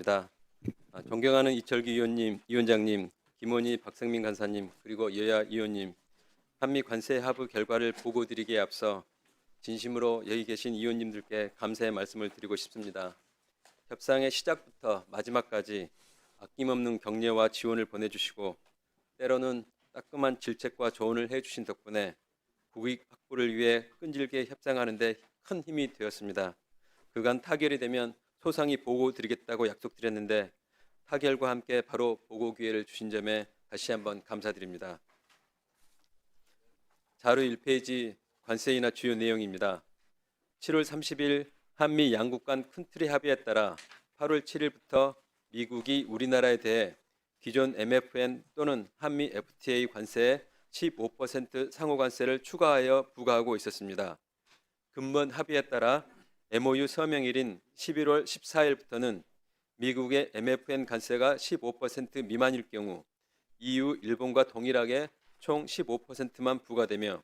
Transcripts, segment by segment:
감사합니다. 존경하는 이철규 위원장님, 김원희 박성민 간사님, 그리고 여야 의원님, 한미 관세 합의 결과를 보고드리기에 앞서 진심으로 여기 계신 의원님들께 감사의 말씀을 드리고 싶습니다. 협상의 시작부터 마지막까지 아낌없는 격려와 지원을 보내주시고 때로는 따끔한 질책과 조언을 해주신 덕분에 국익 확보를 위해 끈질게 협상하는 데 큰 힘이 되었습니다. 그간 타결이 되면 소상히 보고 드리겠다고 약속드렸는데 타결과 함께 바로 보고 기회를 주신 점에 다시 한번 감사드립니다. 자료 1페이지 관세 인하 주요 내용입니다. 7월 30일 한미 양국 간 큰 틀의 합의에 따라 8월 7일부터 미국이 우리나라에 대해 기존 MFN 또는 한미 FTA 관세의 15% 상호 관세를 추가하여 부과하고 있었습니다. 근본 합의에 따라 MOU 서명일인 11월 14일부터는 미국의 MFN 관세가 15% 미만일 경우 EU, 일본과 동일하게 총 15%만 부과되며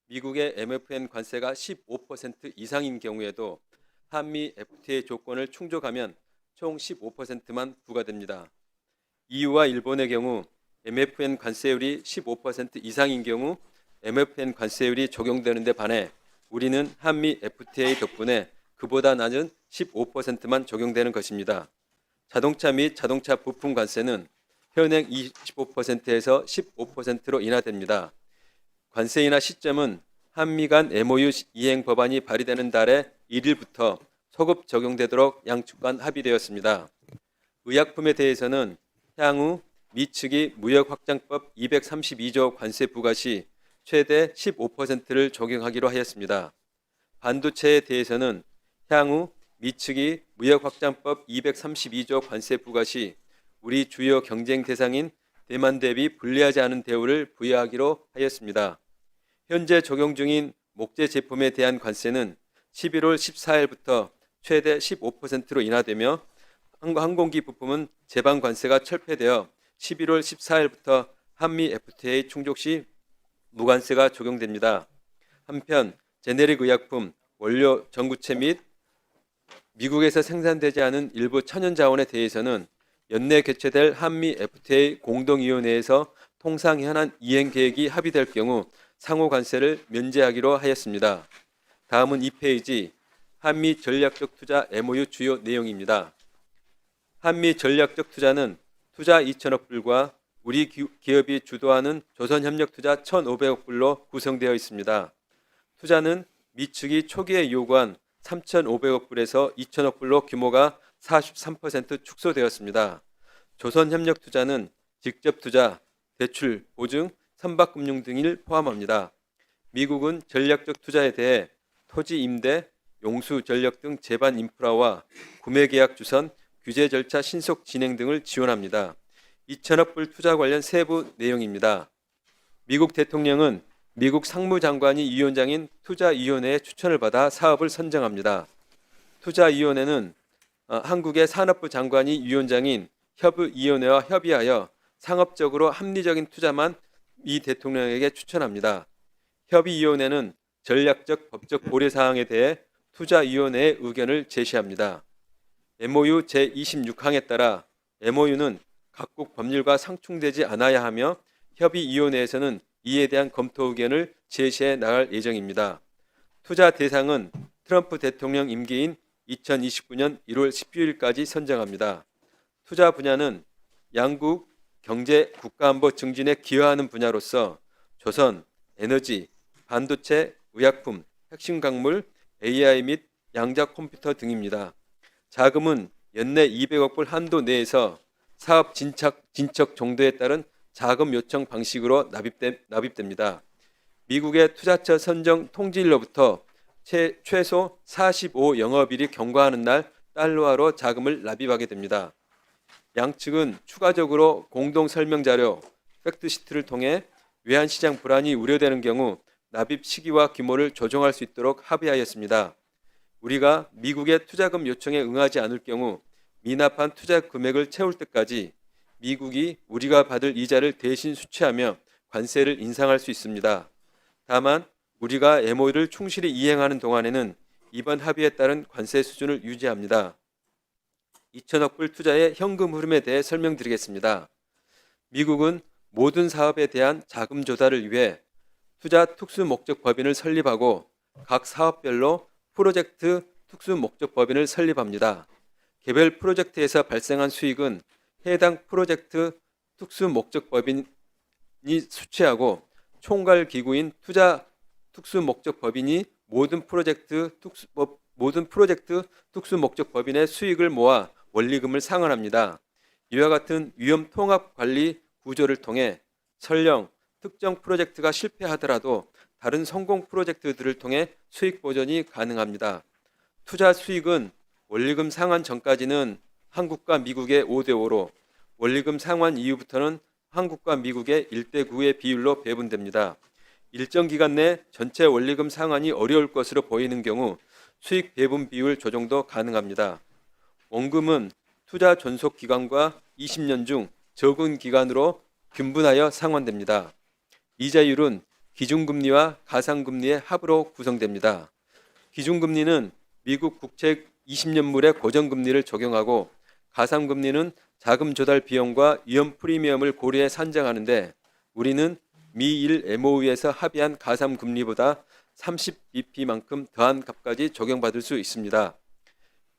미국의 MFN 관세가 15% 이상인 경우에도 한미 FTA 조건을 충족하면 총 15%만 부과됩니다. EU와 일본의 경우 MFN 관세율이 15% 이상인 경우 MFN 관세율이 적용되는 데 반해 우리는 한미 FTA 덕분에 그보다 낮은 15%만 적용되는 것입니다. 자동차 및 자동차 부품 관세는 현행 25%에서 15%로 인하됩니다. 관세 인하 시점은 한미 간 MOU 이행 법안이 발의되는 달의 1일부터 소급 적용되도록 양측 간 합의되었습니다. 의약품에 대해서는 향후 미 측이 무역확장법 232조 관세 부과 시 최대 15%를 적용하기로 하였습니다. 반도체에 대해서는 향후 미 측이 무역확장법 232조 관세 부과 시 우리 주요 경쟁 대상인 대만 대비 불리하지 않은 대우를 부여하기로 하였습니다. 현재 적용 중인 목재 제품에 대한 관세는 11월 14일부터 최대 15%로 인하되며 항공기 부품은 제반 관세가 철폐되어 11월 14일부터 한미 FTA 충족 시 무관세가 적용됩니다. 한편 제네릭 의약품, 원료 전구체 및 미국에서 생산되지 않은 일부 천연자원에 대해서는 연내 개최될 한미 FTA 공동위원회에서 통상 현안 이행 계획이 합의될 경우 상호 관세를 면제하기로 하였습니다. 다음은 2페이지 한미 전략적 투자 MOU 주요 내용입니다. 한미 전략적 투자는 투자 2천억 불과 우리 기업이 주도하는 조선협력투자 1,500억 불로 구성되어 있습니다. 투자는 미 측이 초기에 요구한 3,500억 불에서 2천억 불로 규모가 43% 축소되었습니다. 조선협력투자는 직접 투자, 대출, 보증, 선박금융 등을 포함합니다. 미국은 전략적 투자에 대해 토지 임대, 용수 전력 등 제반 인프라와 구매 계약 주선, 규제 절차 신속 진행 등을 지원합니다. 2천억 불 투자 관련 세부 내용입니다. 미국 대통령은 미국 상무장관이 위원장인 투자위원회의 추천을 받아 사업을 선정합니다. 투자위원회는 한국의 산업부 장관이 위원장인 협의위원회와 협의하여 상업적으로 합리적인 투자만 미 대통령에게 추천합니다. 협의위원회는 전략적 법적 고려사항에 대해 투자위원회의 의견을 제시합니다. MOU 제26항에 따라 MOU는 각국 법률과 상충되지 않아야 하며 협의위원회에서는 이에 대한 검토 의견을 제시해 나갈 예정입니다. 투자 대상은 트럼프 대통령 임기인 2029년 1월 12일까지 선정합니다. 투자 분야는 양국 경제 국가안보 증진에 기여하는 분야로서 조선, 에너지, 반도체, 의약품, 핵심 광물, AI 및 양자 컴퓨터 등입니다. 자금은 연내 200억 불 한도 내에서 사업 진척 정도에 따른 자금 요청 방식으로 납입됩니다. 미국의 투자처 선정 통지일로부터 최소 45 영업일이 경과하는 날 달러화로 자금을 납입하게 됩니다. 양측은 추가적으로 공동 설명 자료, 팩트시트를 통해 외환시장 불안이 우려되는 경우 납입 시기와 규모를 조정할 수 있도록 합의하였습니다. 우리가 미국의 투자금 요청에 응하지 않을 경우 미납한 투자 금액을 채울 때까지 미국이 우리가 받을 이자를 대신 수취하며 관세를 인상할 수 있습니다. 다만 우리가 MOU를 충실히 이행하는 동안에는 이번 합의에 따른 관세 수준을 유지합니다. 2천억 불 투자의 현금 흐름에 대해 설명드리겠습니다. 미국은 모든 사업에 대한 자금 조달을 위해 투자 특수 목적 법인을 설립하고 각 사업별로 프로젝트 특수 목적 법인을 설립합니다. 개별 프로젝트에서 발생한 수익은 해당 프로젝트 특수 목적 법인이 수취하고 총괄 기구인 투자 특수 목적 법인이 모든 프로젝트 특수 목적 법인의 수익을 모아 원리금을 상환합니다. 이와 같은 위험 통합 관리 구조를 통해 설령 특정 프로젝트가 실패하더라도 다른 성공 프로젝트들을 통해 수익 보전이 가능합니다. 투자 수익은 원리금 상환 전까지는 한국과 미국의 5대5로 원리금 상환 이후부터는 한국과 미국의 1대9의 비율로 배분됩니다. 일정 기간 내 전체 원리금 상환이 어려울 것으로 보이는 경우 수익 배분 비율 조정도 가능합니다. 원금은 투자 존속 기간과 20년 중 적은 기간으로 균분하여 상환됩니다. 이자율은 기준금리와 가상금리의 합으로 구성됩니다. 기준금리는 미국 국채 20년물의 고정금리를 적용하고 가상금리는 자금 조달 비용과 위험 프리미엄을 고려해 산정하는데 우리는 미일 MOU에서 합의한 가상금리보다 30bp만큼 더한 값까지 적용받을 수 있습니다.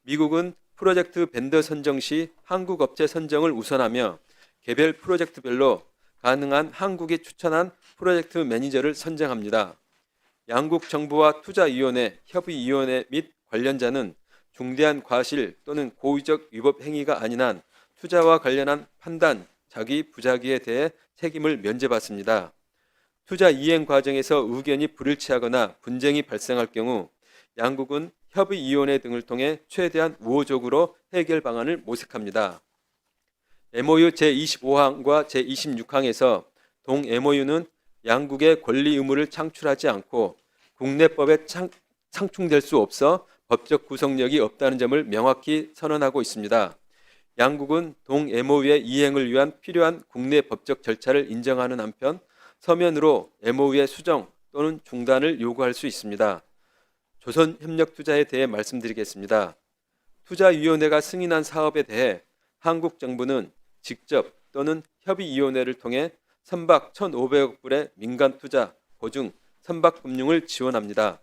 미국은 프로젝트 벤더 선정 시 한국 업체 선정을 우선하며 개별 프로젝트별로 가능한 한국이 추천한 프로젝트 매니저를 선정합니다. 양국 정부와 투자위원회, 협의위원회 및 관련자는 중대한 과실 또는 고의적 위법 행위가 아닌 한 투자와 관련한 판단, 자기 부자기에 대해 책임을 면제받습니다. 투자 이행 과정에서 의견이 불일치하거나 분쟁이 발생할 경우 양국은 협의위원회 등을 통해 최대한 우호적으로 해결 방안을 모색합니다. MOU 제25항과 제26항에서 동 MOU는 양국의 권리 의무를 창출하지 않고 국내법에 상충될 수 없어 법적 구속력이 없다는 점을 명확히 선언하고 있습니다. 양국은 동 MOU의 이행을 위한 필요한 국내 법적 절차를 인정하는 한편 서면으로 MOU의 수정 또는 중단을 요구할 수 있습니다. 조선협력투자에 대해 말씀드리겠습니다. 투자위원회가 승인한 사업에 대해 한국 정부는 직접 또는 협의위원회를 통해 선박 1,500억 불의 민간 투자, 보증, 선박 금융을 지원합니다.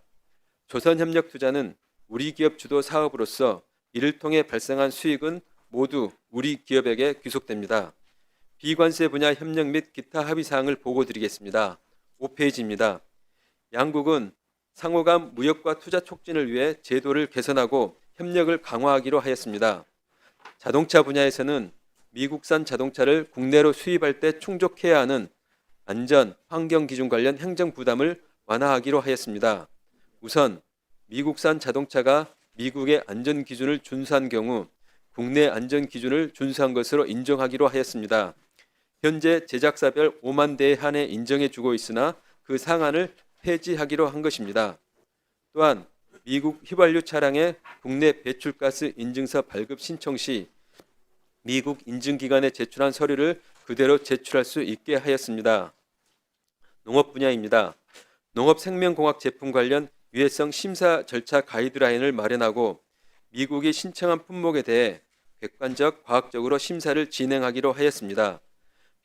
조선협력투자는 우리 기업 주도 사업으로서 이를 통해 발생한 수익은 모두 우리 기업에게 귀속됩니다. 비관세 분야 협력 및 기타 합의사항을 보고드리겠습니다. 5페이지입니다. 양국은 상호 간 무역과 투자 촉진을 위해 제도를 개선하고 협력을 강화하기로 하였습니다. 자동차 분야에서는 미국산 자동차를 국내로 수입할 때 충족해야 하는 안전, 환경 기준 관련 행정 부담을 완화하기로 하였습니다. 우선 미국산 자동차가 미국의 안전 기준을 준수한 경우 국내 안전 기준을 준수한 것으로 인정하기로 하였습니다. 현재 제작사별 5만 대에 한해 인정해주고 있으나 그 상한을 폐지하기로 한 것입니다. 또한 미국 휘발유 차량의 국내 배출가스 인증서 발급 신청 시 미국 인증기관에 제출한 서류를 그대로 제출할 수 있게 하였습니다. 농업 분야입니다. 농업생명공학 제품 관련 유해성 심사 절차 가이드라인을 마련하고 미국이 신청한 품목에 대해 객관적, 과학적으로 심사를 진행하기로 하였습니다.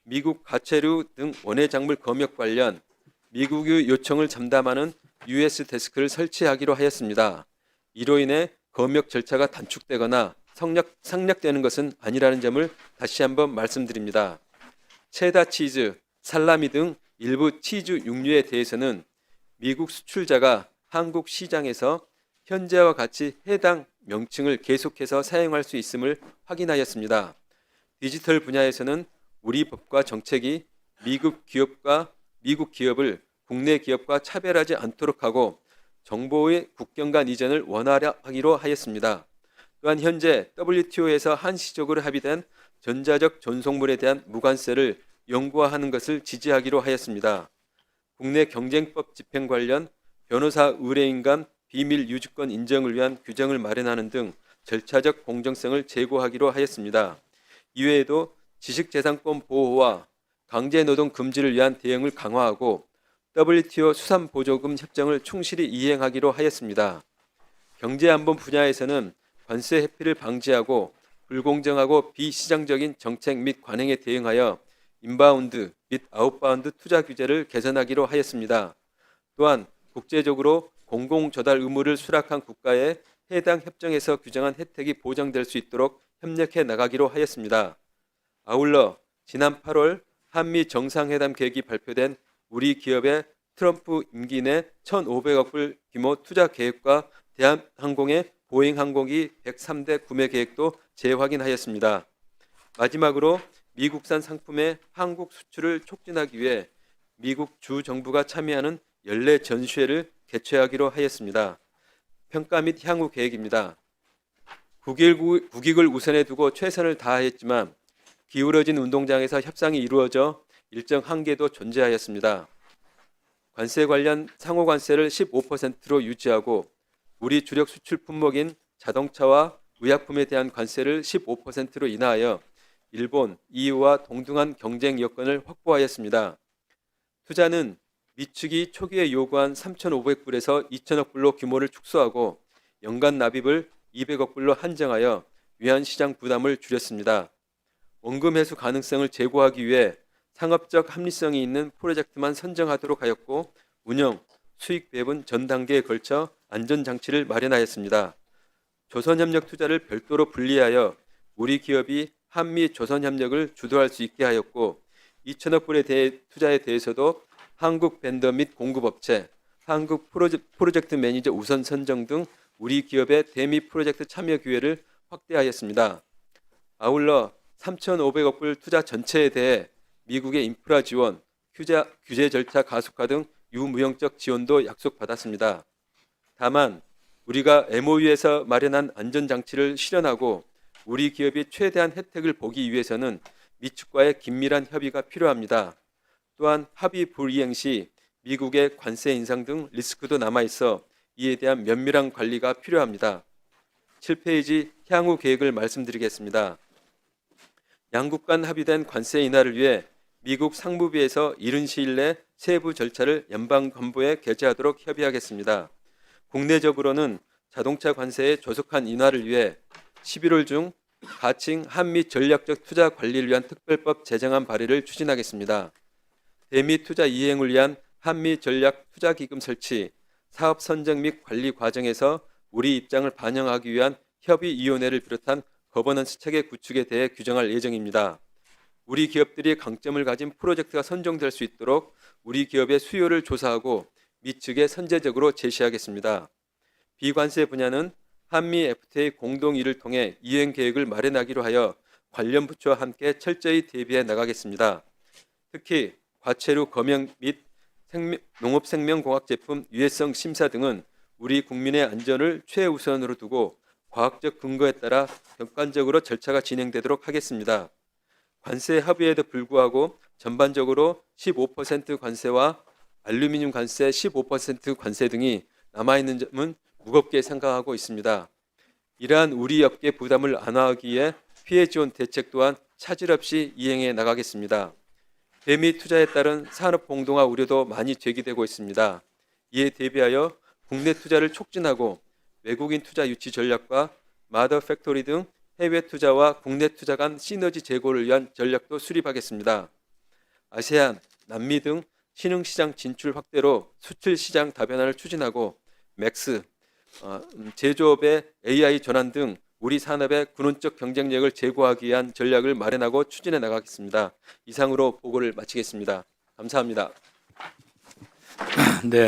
미국 가채류 등 원예작물 검역 관련 미국의 요청을 전담하는 US 데스크를 설치하기로 하였습니다. 이로 인해 검역 절차가 단축되거나 상략되는 것은 아니라는 점을 다시 한번 말씀드립니다. 체다 치즈, 살라미 등 일부 치즈 육류에 대해서는 미국 수출자가 한국 시장에서 현재와 같이 해당 명칭을 계속해서 사용할 수 있음을 확인하였습니다. 디지털 분야에서는 우리 법과 정책이 미국 기업을 국내 기업과 차별하지 않도록 하고 정보의 국경 간 이전을 원활하기로 하였습니다. 또한 현재 WTO에서 한시적으로 합의된 전자적 전송물에 대한 무관세를 영구화하는 것을 지지하기로 하였습니다. 국내 경쟁법 집행 관련 변호사 의뢰인 간 비밀 유지권 인정을 위한 규정을 마련하는 등 절차적 공정성을 제고하기로 하였습니다. 이외에도 지식재산권 보호와 강제노동 금지를 위한 대응을 강화하고 WTO 수산보조금 협정을 충실히 이행하기로 하였습니다. 경제안보 분야에서는 관세 회피를 방지하고 불공정하고 비시장적인 정책 및 관행에 대응하여 인바운드 및 아웃바운드 투자 규제를 개선하기로 하였습니다. 또한 국제적으로 공공조달 의무를 수락한 국가에 해당 협정에서 규정한 혜택이 보장될 수 있도록 협력해 나가기로 하였습니다. 아울러 지난 8월 한미 정상회담 계획이 발표된 우리 기업의 트럼프 임기 내 1,500억 불 규모 투자 계획과 대한항공의 보잉 항공기 103대 구매 계획도 재확인하였습니다. 마지막으로 미국산 상품의 한국 수출을 촉진하기 위해 미국 주 정부가 참여하는 연례 전시회를 개최하기로 하였습니다. 평가 및 향후 계획입니다. 국익을 우선에 두고 최선을 다하였지만 기울어진 운동장에서 협상이 이루어져 일정 한계도 존재하였습니다. 관세 관련 상호 관세를 15%로 유지하고 우리 주력 수출 품목인 자동차와 의약품에 대한 관세를 15%로 인하하여 일본, EU와 동등한 경쟁 여건을 확보하였습니다. 투자는 미축이 초기에 요구한 3,500불에서 2,000억 불로 규모를 축소하고 연간 납입을 200억 불로 한정하여 외환시장 부담을 줄였습니다. 원금 회수 가능성을 제고하기 위해 상업적 합리성이 있는 프로젝트만 선정하도록 하였고 운영, 수익 배분 전 단계에 걸쳐 안전장치를 마련하였습니다. 조선협력 투자를 별도로 분리하여 우리 기업이 한미 조선협력을 주도할 수 있게 하였고 2천억 불의 투자에 대해서도 한국 벤더 및 공급업체, 한국 프로젝트 매니저 우선 선정 등 우리 기업의 대미 프로젝트 참여 기회를 확대하였습니다. 아울러 3,500억 불 투자 전체에 대해 미국의 인프라 지원, 규제 절차 가속화 등 유무형적 지원도 약속받았습니다. 다만 우리가 MOU에서 마련한 안전장치를 실현하고 우리 기업이 최대한 혜택을 보기 위해서는 미축과의 긴밀한 협의가 필요합니다. 또한 합의 불이행 시 미국의 관세 인상 등 리스크도 남아있어 이에 대한 면밀한 관리가 필요합니다. 7페이지 향후 계획을 말씀드리겠습니다. 양국 간 합의된 관세 인하를 위해 미국 상무부에서 이른 시일 내 세부 절차를 연방관보에 게재하도록 협의하겠습니다. 국내적으로는 자동차 관세의 조속한 인하를 위해 11월 중 가칭 한미 전략적 투자 관리를 위한 특별법 제정안 발의를 추진하겠습니다. 대미 투자 이행을 위한 한미 전략 투자기금 설치, 사업 선정 및 관리 과정에서 우리 입장을 반영하기 위한 협의위원회를 비롯한 거버넌스 체계 구축에 대해 규정할 예정입니다. 우리 기업들이 강점을 가진 프로젝트가 선정될 수 있도록 우리 기업의 수요를 조사하고 미측에 선제적으로 제시하겠습니다. 비관세 분야는 한미 FTA 공동의를 통해 이행 계획을 마련하기로 하여 관련 부처와 함께 철저히 대비해 나가겠습니다. 특히 과체류 검역 및 농업생명공학 제품 유해성 심사 등은 우리 국민의 안전을 최우선으로 두고 과학적 근거에 따라 객관적으로 절차가 진행되도록 하겠습니다. 관세 합의에도 불구하고 전반적으로 15% 관세와 알루미늄 관세 15% 관세 등이 남아있는 점은 무겁게 생각하고 있습니다. 이러한 우리 업계 부담을 완화하기 위해 피해 지원 대책 또한 차질 없이 이행해 나가겠습니다. 대미 투자에 따른 산업 공동화 우려도 많이 제기되고 있습니다. 이에 대비하여 국내 투자를 촉진하고 외국인 투자 유치 전략과 마더 팩토리 등 해외 투자와 국내 투자 간 시너지 제고를 위한 전략도 수립하겠습니다. 아세안, 남미 등 신흥시장 진출 확대로 수출 시장 다변화를 추진하고 맥스, 제조업의 AI 전환 등 우리 산업의 근원적 경쟁력을 제고하기 위한 전략을 마련하고 추진해 나가겠습니다. 이상으로 보고를 마치겠습니다. 감사합니다. 네.